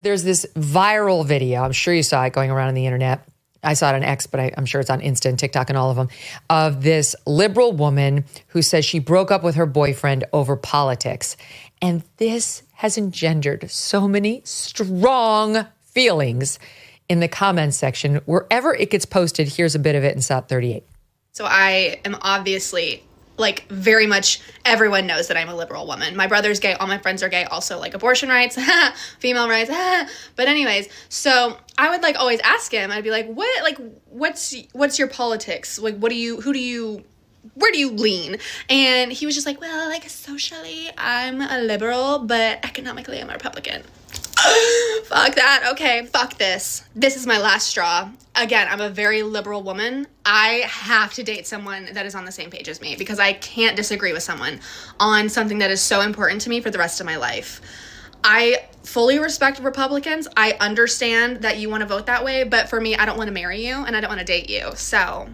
There's this viral video. I'm sure you saw it going around on the internet. I saw it on X, but I'm sure it's on Insta and TikTok and all of them, of this liberal woman who says she broke up with her boyfriend over politics. And this has engendered so many strong feelings in the comments section. Wherever it gets posted, here's a bit of it in South 38. So I am obviously, like, very much, everyone knows that I'm a liberal woman. My brother's gay, all my friends are gay, also like abortion rights, female rights, but anyways, so I would like always ask him, I'd be like, what's your politics? Like, where do you lean? And he was just like, well, like socially, I'm a liberal, but economically, I'm a Republican. Fuck that. Okay, fuck this. This is my last straw. Again, I'm a very liberal woman. I have to date someone that is on the same page as me because I can't disagree with someone on something that is so important to me for the rest of my life. I fully respect Republicans. I understand that you want to vote that way, but for me, I don't want to marry you and I don't want to date you. So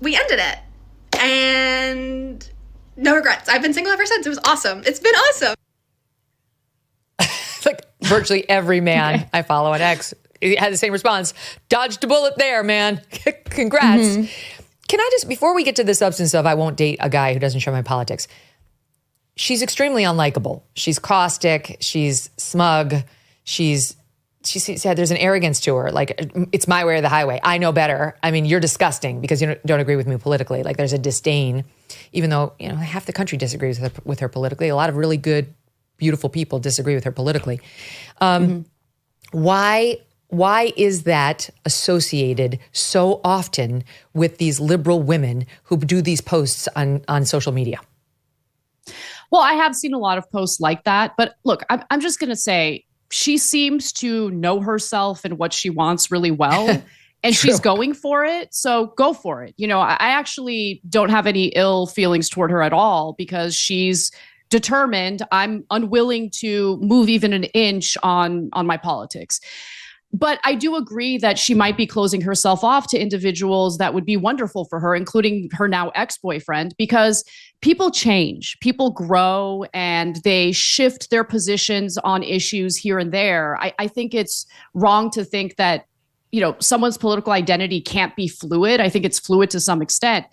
we ended it. And no regrets. I've been single ever since. It was awesome. It's been awesome. Like virtually every man I follow on X had the same response. Dodged a bullet there, man. Congrats. Mm-hmm. Can I just, before we get to the substance of I won't date a guy who doesn't share my politics, she's extremely unlikable. She's caustic. She's smug. She said there's an arrogance to her. Like, it's my way or the highway. I know better. I mean, you're disgusting because you don't agree with me politically. Like, there's a disdain, even though, half the country disagrees with her politically. A lot of really good, beautiful people disagree with her politically. Why is that associated so often with these liberal women who do these posts on social media? Well, I have seen a lot of posts like that. But look, I'm just going to say she seems to know herself and what she wants really well. And she's going for it. So go for it. I actually don't have any ill feelings toward her at all because she's determined. I'm unwilling to move even an inch on my politics. But I do agree that she might be closing herself off to individuals that would be wonderful for her, including her now ex-boyfriend, because people change, people grow, and they shift their positions on issues here and there. I think it's wrong to think that, someone's political identity can't be fluid. I think it's fluid to some extent.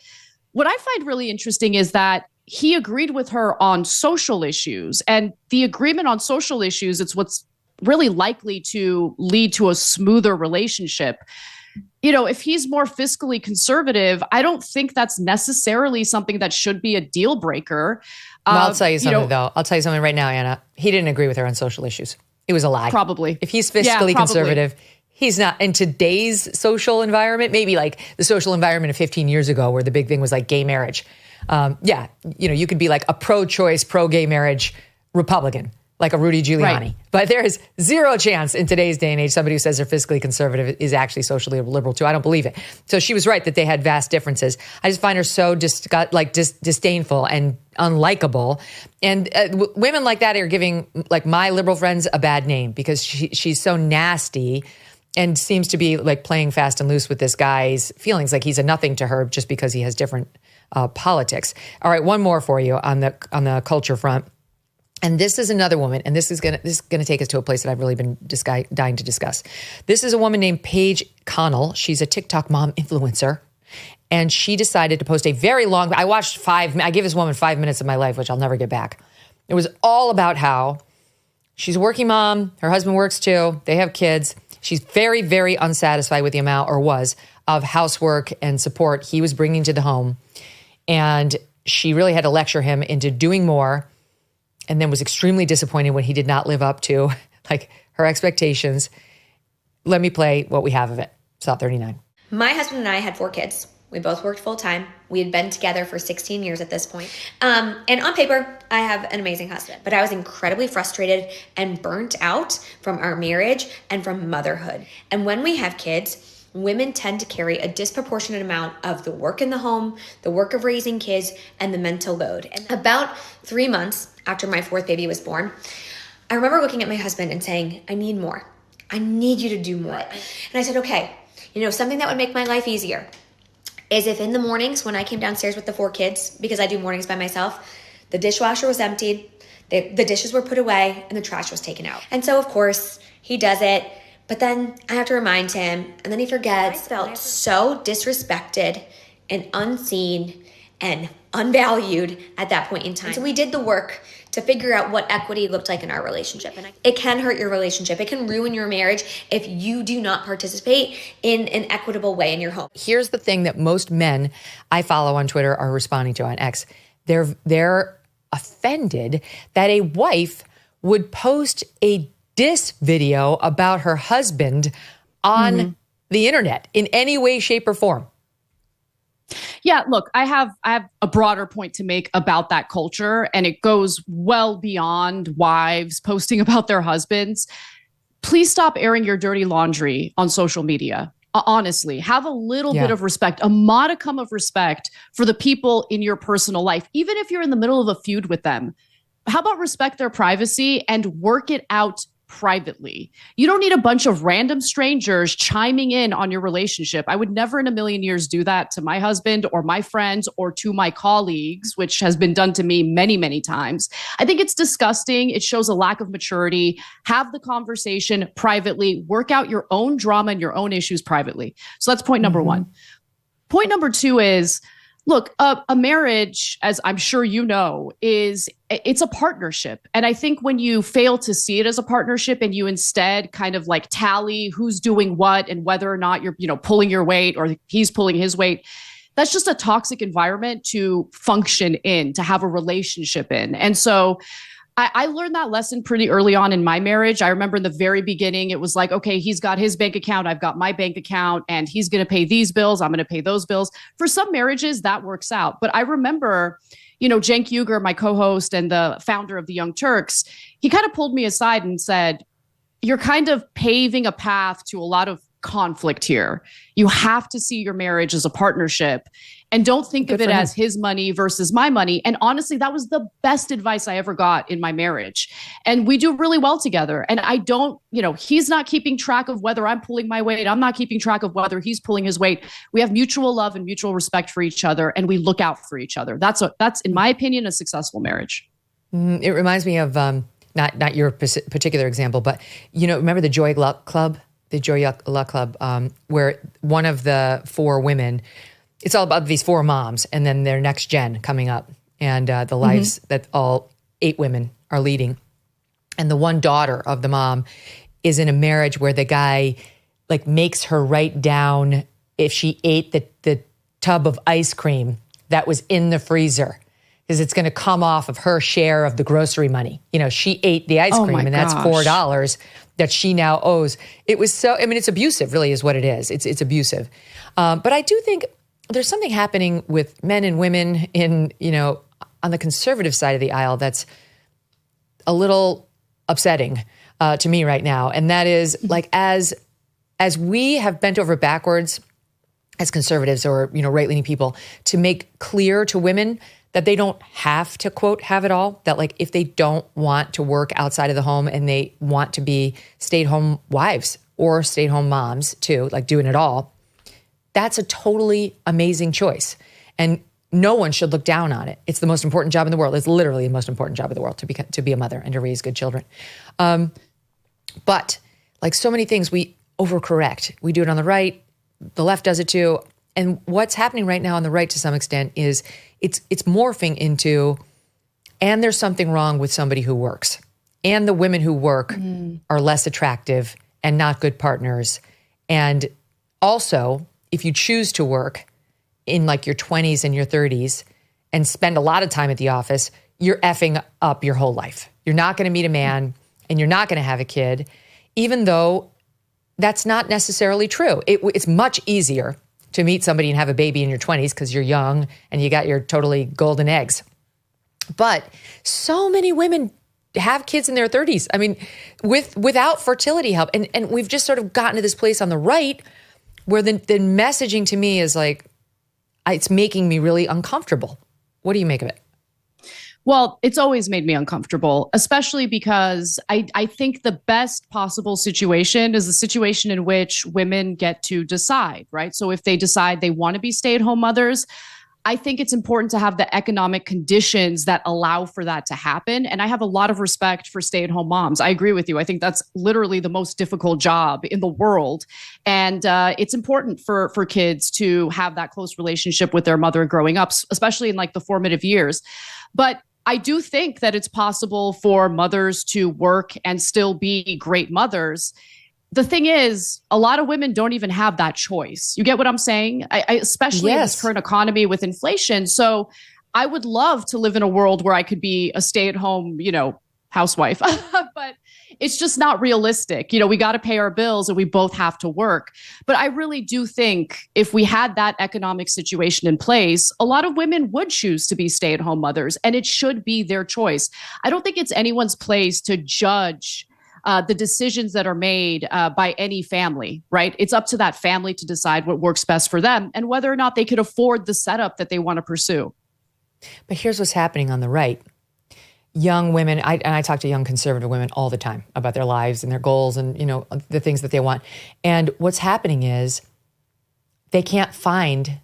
What I find really interesting is that he agreed with her on social issues, and the agreement on social issues, it's what's really likely to lead to a smoother relationship. If he's more fiscally conservative, I don't think that's necessarily something that should be a deal breaker. Well, I'll tell you something, though. I'll tell you something right now, Anna. He didn't agree with her on social issues. It was a lie. Probably. If he's fiscally conservative, he's not. In today's social environment, maybe like the social environment of 15 years ago where the big thing was like gay marriage. You could be like a pro-choice, pro-gay marriage Republican, like a Rudy Giuliani. Right. But there is zero chance in today's day and age somebody who says they're fiscally conservative is actually socially liberal too. I don't believe it. So she was right that they had vast differences. I just find her so disdainful and unlikable. And women like that are giving like my liberal friends a bad name because she's so nasty and seems to be like playing fast and loose with this guy's feelings, like he's a nothing to her just because he has different politics. All right, one more for you on the culture front. And this is another woman, and this is gonna take us to a place that I've really been dying to discuss. This is a woman named Paige Connell. She's a TikTok mom influencer, and she decided to post a very long. I gave this woman 5 minutes of my life, which I'll never get back. It was all about how she's a working mom. Her husband works too. They have kids. She's very, very unsatisfied with the amount, or was, of housework and support he was bringing to the home, and she really had to lecture him into doing more. And then was extremely disappointed when he did not live up to like her expectations. Let me play what we have of it. South 39. My husband and I had 4 kids. We both worked full time. We had been together for 16 years at this point. And on paper, I have an amazing husband. But I was incredibly frustrated and burnt out from our marriage and from motherhood. And when we have kids, women tend to carry a disproportionate amount of the work in the home, the work of raising kids, and the mental load. And about 3 months after my 4th baby was born, I remember looking at my husband and saying, I need more. I need you to do more. And I said, okay, something that would make my life easier is if in the mornings when I came downstairs with the 4 kids, because I do mornings by myself, the dishwasher was emptied, The dishes were put away and the trash was taken out. And so, of course, he does it. But then I have to remind him, and then he forgets. I felt so disrespected and unseen and unvalued at that point in time. So we did the work to figure out what equity looked like in our relationship. And it can hurt your relationship. It can ruin your marriage if you do not participate in an equitable way in your home. Here's the thing that most men I follow on Twitter are responding to on X. They're offended that a wife would post a diss video about her husband on the internet in any way, shape, or form. Yeah, look, I have a broader point to make about that culture, and it goes well beyond wives posting about their husbands. Please stop airing your dirty laundry on social media. Honestly, have a little bit of respect, a modicum of respect for the people in your personal life, even if you're in the middle of a feud with them. How about respect their privacy and work it out privately? You don't need a bunch of random strangers chiming in on your relationship. I would never in a million years do that to my husband or my friends or to my colleagues, which has been done to me many, many times. I think it's disgusting. It shows a lack of maturity. Have the conversation privately. Work out your own drama and your own issues privately. So that's point number one. Point number two is, look, a marriage, as I'm sure you know, it's a partnership. And I think when you fail to see it as a partnership and you instead kind of like tally who's doing what and whether or not you're, pulling your weight or he's pulling his weight, that's just a toxic environment to function in, to have a relationship in. And so I learned that lesson pretty early on in my marriage. I remember in the very beginning, it was like, okay, he's got his bank account, I've got my bank account, and he's going to pay these bills, I'm going to pay those bills. For some marriages, that works out. But I remember, Cenk Uygur, my co-host and the founder of the Young Turks, he kind of pulled me aside and said, you're kind of paving a path to a lot of conflict here. You have to see your marriage as a partnership and don't think of it as his money versus my money. And honestly, that was the best advice I ever got in my marriage. And we do really well together. And I don't, he's not keeping track of whether I'm pulling my weight. I'm not keeping track of whether he's pulling his weight. We have mutual love and mutual respect for each other, and we look out for each other. That's in my opinion, a successful marriage. It reminds me of not your particular example, but remember the Joy Luck Club? The Joy Luck Club, where one of the four women, it's all about these four moms and then their next gen coming up and the lives that all 8 women are leading. And the one daughter of the mom is in a marriage where the guy makes her write down if she ate the tub of ice cream that was in the freezer, because it's going to come off of her share of the grocery money. She ate the ice cream and that's $4 that she now owes. It was it's abusive, really is what it is. It's abusive. But I do think there's something happening with men and women in, on the conservative side of the aisle that's a little upsetting to me right now. And that is as we have bent over backwards as conservatives or, right-leaning people to make clear to women that they don't have to, quote, have it all, that if they don't want to work outside of the home and they want to be stay-at-home wives or stay-at-home moms too, doing it all, that's a totally amazing choice. And no one should look down on it. It's the most important job in the world. It's literally the most important job in the world to be a mother and to raise good children. But like so many things, we overcorrect. We do it on the right. The left does it too. And what's happening right now on the right to some extent is it's morphing into, and there's something wrong with somebody who works. And the women who work are less attractive and not good partners. And also, if you choose to work in your 20s and your 30s and spend a lot of time at the office, you're effing up your whole life. You're not going to meet a man and you're not going to have a kid, even though that's not necessarily true. It's much easier to meet somebody and have a baby in your 20s because you're young and you got your totally golden eggs. But so many women have kids in their 30s. I mean, without fertility help. And we've just sort of gotten to this place on the right where the messaging to me is it's making me really uncomfortable. What do you make of it? Well, it's always made me uncomfortable, especially because I think the best possible situation is a situation in which women get to decide, right? So if they decide they want to be stay-at-home mothers, I think it's important to have the economic conditions that allow for that to happen. And I have a lot of respect for stay-at-home moms. I agree with you. I think that's literally the most difficult job in the world. And it's important for kids to have that close relationship with their mother growing up, especially in like the formative years. But I do think that it's possible for mothers to work and still be great mothers. The thing is, a lot of women don't even have that choice. You get what I'm saying? Especially in this current economy with inflation. So I would love to live in a world where I could be a stay-at-home, housewife, but it's just not realistic. We got to pay our bills and we both have to work. But I really do think if we had that economic situation in place, a lot of women would choose to be stay-at-home mothers, and it should be their choice. I don't think it's anyone's place to judge the decisions that are made by any family, right? It's up to that family to decide what works best for them and whether or not they could afford the setup that they want to pursue. But here's what's happening on the right. Young women, I talk to young conservative women all the time about their lives and their goals and, the things that they want. And what's happening is they can't find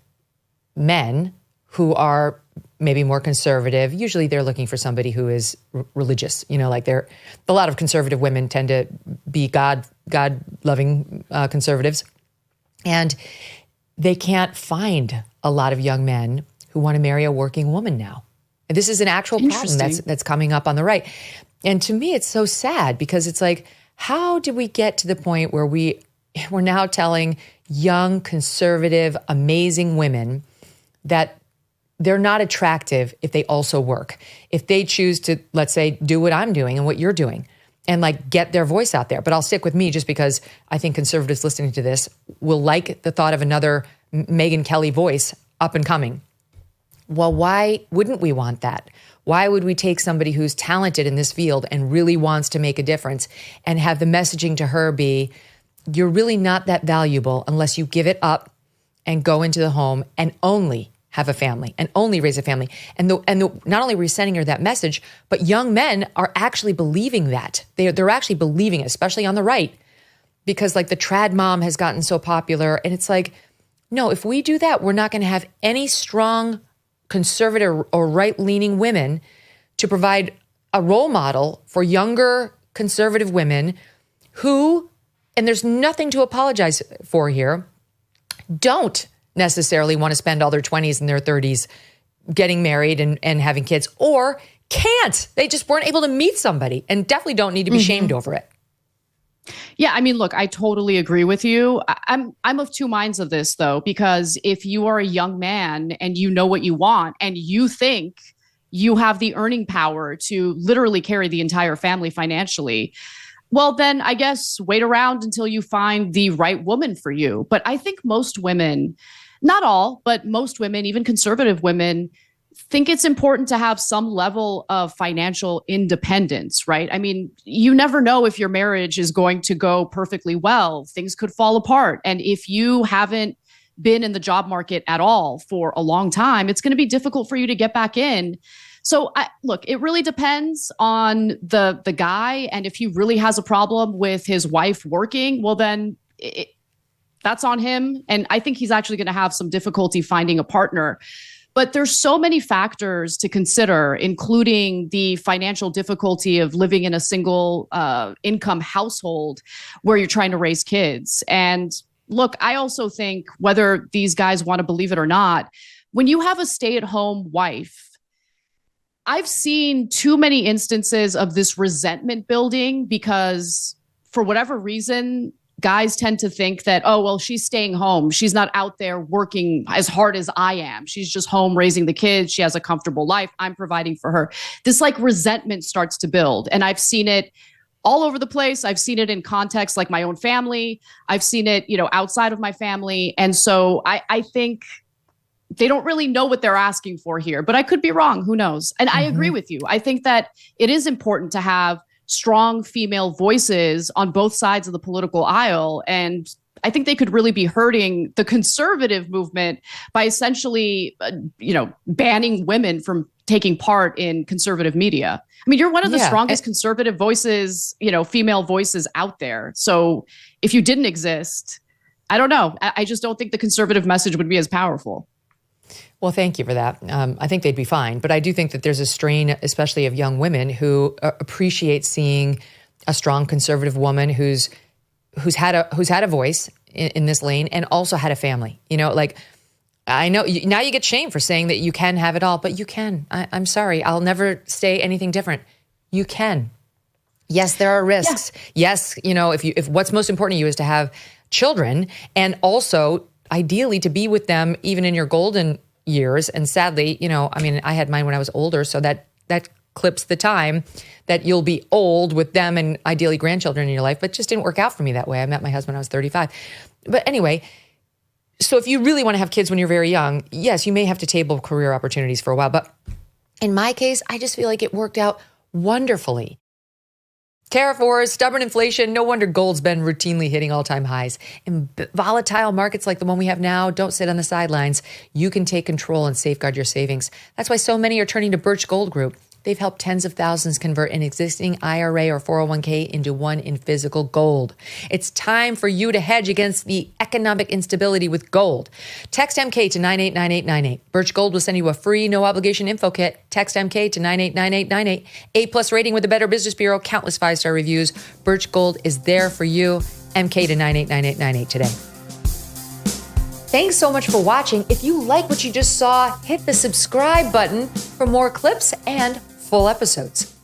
men who are maybe more conservative. Usually they're looking for somebody who is religious, like a lot of conservative women tend to be God-loving conservatives. And they can't find a lot of young men who want to marry a working woman now. And this is an actual problem that's coming up on the right. And to me, it's so sad because it's like, how did we get to the point where we're now telling young, conservative, amazing women that they're not attractive if they also work. If they choose to, let's say, do what I'm doing and what you're doing and get their voice out there. But I'll stick with me just because I think conservatives listening to this will like the thought of another Megyn Kelly voice up and coming. Well, why wouldn't we want that? Why would we take somebody who's talented in this field and really wants to make a difference and have the messaging to her be, you're really not that valuable unless you give it up and go into the home and only have a family and only raise a family. And not only are we sending her that message, but young men are actually believing that. They're actually believing it, especially on the right, because the trad mom has gotten so popular. And it's no, if we do that, we're not going to have any strong conservative or right-leaning women to provide a role model for younger conservative women who, and there's nothing to apologize for here, don't necessarily want to spend all their 20s and their 30s getting married and having kids, or can't. They just weren't able to meet somebody and definitely don't need to be shamed over it. Yeah, look, I totally agree with you. I'm of two minds of this, though, because if you are a young man and you know what you want and you think you have the earning power to literally carry the entire family financially, well, then I guess wait around until you find the right woman for you. But I think most women, not all, but most women, even conservative women, think it's important to have some level of financial independence, right? You never know if your marriage is going to go perfectly well. Things could fall apart. And if you haven't been in the job market at all for a long time, it's going to be difficult for you to get back in. So look, it really depends on the guy. And if he really has a problem with his wife working, well, then that's on him. And I think he's actually going to have some difficulty finding a partner. But there's so many factors to consider, including the financial difficulty of living in a single income household where you're trying to raise kids. And look, I also think whether these guys want to believe it or not, when you have a stay-at-home wife, I've seen too many instances of this resentment building because for whatever reason, guys tend to think that, oh, well, she's staying home. She's not out there working as hard as I am. She's just home raising the kids. She has a comfortable life. I'm providing for her. This resentment starts to build. And I've seen it all over the place. I've seen it in contexts like my own family. I've seen it, outside of my family. And so I think they don't really know what they're asking for here, but I could be wrong. Who knows? And I agree with you. I think that it is important to have strong female voices on both sides of the political aisle. And I think they could really be hurting the conservative movement by essentially, banning women from taking part in conservative media. You're one of the strongest conservative voices, female voices out there. So if you didn't exist, I don't know. I just don't think the conservative message would be as powerful. Well, thank you for that. I think they'd be fine. But I do think that there's a strain, especially of young women, who appreciate seeing a strong conservative woman who's had a voice in this lane and also had a family. You know, like, I know now you get shamed for saying that you can have it all, but you can. I'm sorry. I'll never say anything different. You can. Yes, there are risks. Yeah. Yes, you know, if what's most important to you is to have children and also ideally to be with them even in your golden years. And sadly, you know, I mean, I had mine when I was older, so that clips the time that you'll be old with them and ideally grandchildren in your life, but it just didn't work out for me that way. I met my husband when I was 35. But anyway, so if you really want to have kids when you're very young, yes, you may have to table career opportunities for a while. But in my case, I just feel like it worked out wonderfully. Tariff wars, stubborn inflation, no wonder gold's been routinely hitting all-time highs. In volatile markets like the one we have now, don't sit on the sidelines. You can take control and safeguard your savings. That's why so many are turning to Birch Gold Group. They've helped tens of thousands convert an existing IRA or 401k into one in physical gold. It's time for you to hedge against the economic instability with gold. Text MK to 989898. Birch Gold will send you a free, no-obligation info kit. Text MK to 989898. A+ rating with the Better Business Bureau, countless 5-star reviews. Birch Gold is there for you. MK to 989898 today. Thanks so much for watching. If you like what you just saw, hit the subscribe button for more clips and full episodes.